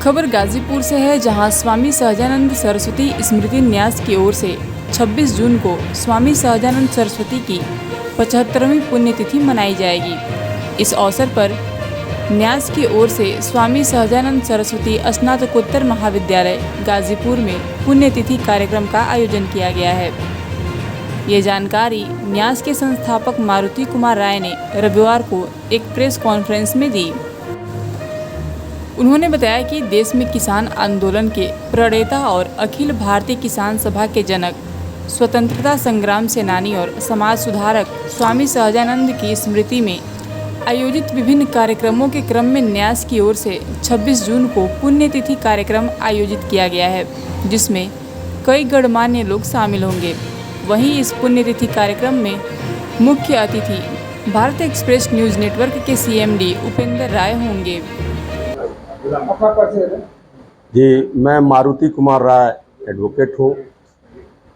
खबर गाजीपुर से है, जहां स्वामी सहजानंद सरस्वती स्मृति न्यास की ओर से 26 जून को स्वामी सहजानंद सरस्वती की 75वीं पुण्यतिथि मनाई जाएगी। इस अवसर पर न्यास की ओर से स्वामी सहजानंद सरस्वती स्नातकोत्तर महाविद्यालय गाजीपुर में पुण्यतिथि कार्यक्रम का आयोजन किया गया है। ये जानकारी न्यास के संस्थापक मारुति कुमार राय ने रविवार को एक प्रेस कॉन्फ्रेंस में दी। उन्होंने बताया कि देश में किसान आंदोलन के प्रणेता और अखिल भारतीय किसान सभा के जनक, स्वतंत्रता संग्राम सेनानी और समाज सुधारक स्वामी सहजानंद की स्मृति में आयोजित विभिन्न कार्यक्रमों के क्रम में न्यास की ओर से 26 जून को पुण्यतिथि कार्यक्रम आयोजित किया गया है, जिसमें कई गणमान्य लोग शामिल होंगे। वहीं इस पुण्यतिथि कार्यक्रम में मुख्य अतिथि भारत एक्सप्रेस न्यूज़ नेटवर्क के CMD उपेंद्र राय होंगे। जी, मैं मारुति कुमार राय एडवोकेट हूँ।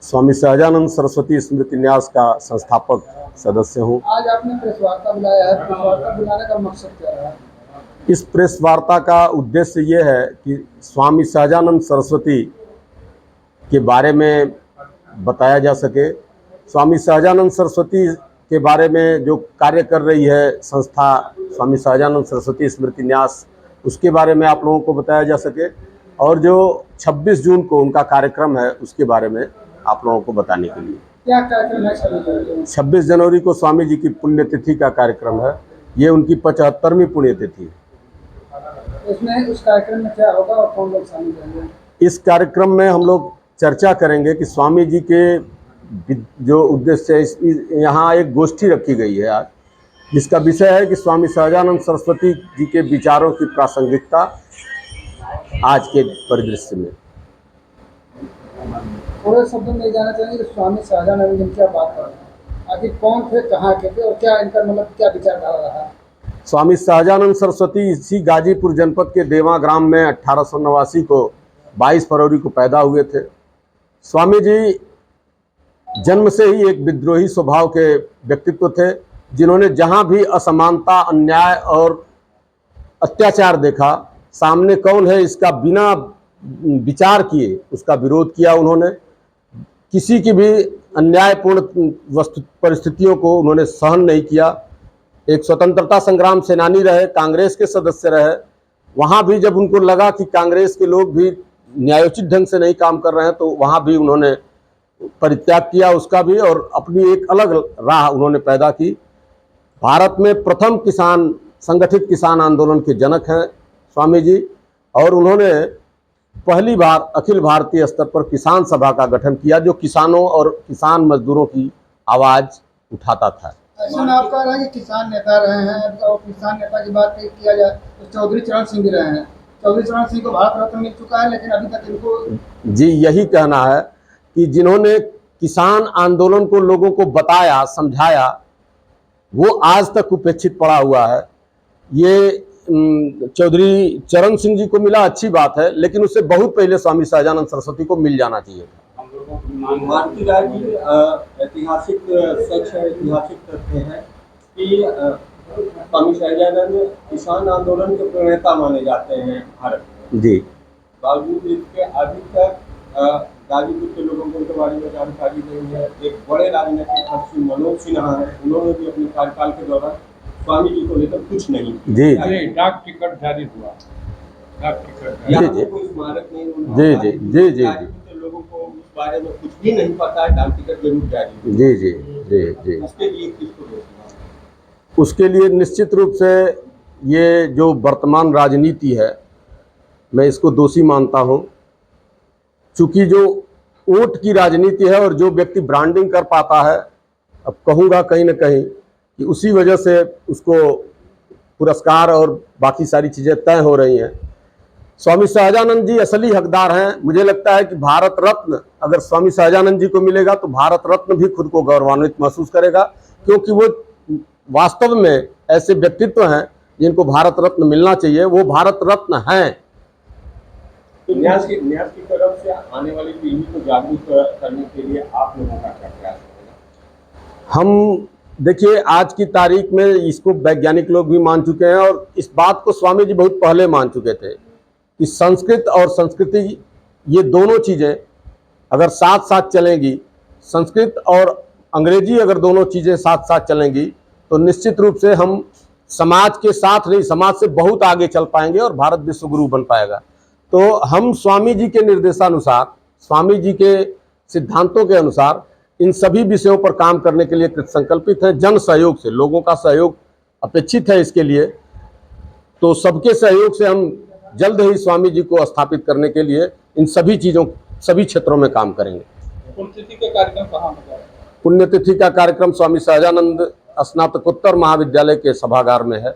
स्वामी सहजानंद सरस्वती स्मृति न्यास का संस्थापक सदस्य हूँ। आज आपने प्रेस वार्ता बुलाया है, प्रेस वार्ता बुलाने का मकसद क्या है? इस प्रेस वार्ता का उद्देश्य ये है कि स्वामी सहजानंद सरस्वती के बारे में बताया जा सके। स्वामी सहजानंद सरस्वती के बारे में जो कार्य कर रही है संस्था स्वामी सहजानंद सरस्वती स्मृति न्यास, उसके बारे में आप लोगों को बताया जा सके, और जो 26 जून को उनका कार्यक्रम है उसके बारे में आप लोगों को बताने के लिए। क्या कार्यक्रम है? 26 जनवरी को स्वामी जी की पुण्यतिथि का कार्यक्रम है। ये उनकी 75वीं पुण्यतिथि है। इसमें उस कार्यक्रम में क्या होगा और कौन लोग शामिल होंगे? इस कार्यक्रम में हम लोग चर्चा करेंगे कि स्वामी जी के जो उद्देश्य है, यहाँ एक गोष्ठी रखी गई है आज, जिसका विषय है कि स्वामी सहजानंद सरस्वती जी के विचारों की प्रासंगिकता आज के परिदृश्य में। थोड़े शब्दों में जाना चाहेंगे कि स्वामी सहजानंद जी क्या बात कर रहे हैं, आखिर कौन थे, कहाँ के थे और क्या इनका मतलब क्या विचारधारा रहा? स्वामी सहजानंद सरस्वती इसी गाजीपुर जनपद के देवा ग्राम में 1889 को 22 फरवरी को पैदा हुए थे। स्वामी जी जन्म से ही एक विद्रोही स्वभाव के व्यक्तित्व थे, जिन्होंने जहाँ भी असमानता, अन्याय और अत्याचार देखा, सामने कौन है इसका बिना विचार किए उसका विरोध किया। उन्होंने किसी की भी अन्यायपूर्ण वस्तु परिस्थितियों को उन्होंने सहन नहीं किया। एक स्वतंत्रता संग्राम सेनानी रहे, कांग्रेस के सदस्य रहे। वहाँ भी जब उनको लगा कि कांग्रेस के लोग भी न्यायोचित ढंग से नहीं काम कर रहे हैं, तो वहाँ भी उन्होंने परित्याग किया उसका भी, और अपनी एक अलग राह उन्होंने पैदा की। भारत में प्रथम किसान संगठित किसान आंदोलन के जनक हैं स्वामी जी, और उन्होंने पहली बार अखिल भारतीय स्तर पर किसान सभा का गठन किया, जो किसानों और किसान मजदूरों की आवाज़ उठाता था। ऐसा में आप कह रहे हैं कि किसान नेता रहे हैं, और किसान नेता की बात किया जाए तो चौधरी चरण सिंह भी रहे हैं। चौधरी चरण सिंह को भारत रत्न मिल चुका है, लेकिन अभी तक इनको जी यही कहना है कि जिन्होंने किसान आंदोलन को लोगों को बताया, समझाया, वो आज तक उपेक्षित पड़ा हुआ है। ये चौधरी चरण सिंह जी को मिला, अच्छी बात है, लेकिन उससे बहुत पहले स्वामी सहजानंद सरस्वती को मिल जाना चाहिए था। मारुति राय जी ऐतिहासिक सच है, ऐतिहासिक तथ्य है कि स्वामी सहजानंद किसान आंदोलन के प्रणेता माने जाते हैं भारत में। जी, बावजूद इसके अभी तक गाजीपुर के लोगों को उनके बारे में जानकारी नहीं है। एक बड़े राजनीतिक हस्ती मनोज सिन्हा है, उन्होंने भी अपने कार्यकाल के दौरान स्वामी जी को लेकर कुछ नहीं किया। जी, डाक टिकट जारी हुआ, डाक टिकट जी जी कोई स्मारक नहीं, जी जी जी जी जी लोगों को उस बारे में कुछ भी नहीं पता है। डाक टिकट जरूर जारी हुआ। जी जी जी जी उसके लिए किसको दोषी? उसके लिए निश्चित रूप से ये जो वर्तमान राजनीति है, मैं इसको दोषी मानता हूँ। चूँकि जो वोट की राजनीति है और जो व्यक्ति ब्रांडिंग कर पाता है, अब कहूँगा कहीं ना कहीं कि उसी वजह से उसको पुरस्कार और बाकी सारी चीज़ें तय हो रही हैं। स्वामी सहजानंद जी असली हकदार हैं। मुझे लगता है कि भारत रत्न अगर स्वामी सहजानंद जी को मिलेगा तो भारत रत्न भी खुद को गौरवान्वित महसूस करेगा, क्योंकि वो वास्तव में ऐसे व्यक्तित्व हैं जिनको भारत रत्न मिलना चाहिए। वो भारत रत्न हैं। तो न्यास की तरफ से आने वाली पीढ़ी को जागरूक करने के लिए आप लोगों का क्या प्रयास होगा? हम देखिए, आज की तारीख में इसको वैज्ञानिक लोग भी मान चुके हैं, और इस बात को स्वामी जी बहुत पहले मान चुके थे कि संस्कृत और संस्कृति, ये दोनों चीज़ें अगर साथ साथ चलेंगी, संस्कृत और अंग्रेजी अगर दोनों चीज़ें साथ साथ चलेंगी, तो निश्चित रूप से हम समाज के साथ नहीं, समाज से बहुत आगे चल पाएंगे और भारत विश्व गुरु बन पाएगा। तो हम स्वामी जी के निर्देशानुसार, स्वामी जी के सिद्धांतों के अनुसार इन सभी विषयों पर काम करने के लिए कृतसंकल्पित है। जन सहयोग से, लोगों का सहयोग अपेक्षित है इसके लिए। तो सबके सहयोग से हम जल्द ही स्वामी जी को स्थापित करने के लिए इन सभी चीज़ों, सभी क्षेत्रों में काम करेंगे। पुण्यतिथि का कार्यक्रम कहाँ होगा? पुण्यतिथि का कार्यक्रम स्वामी सहजानंद स्नातकोत्तर महाविद्यालय के सभागार में है।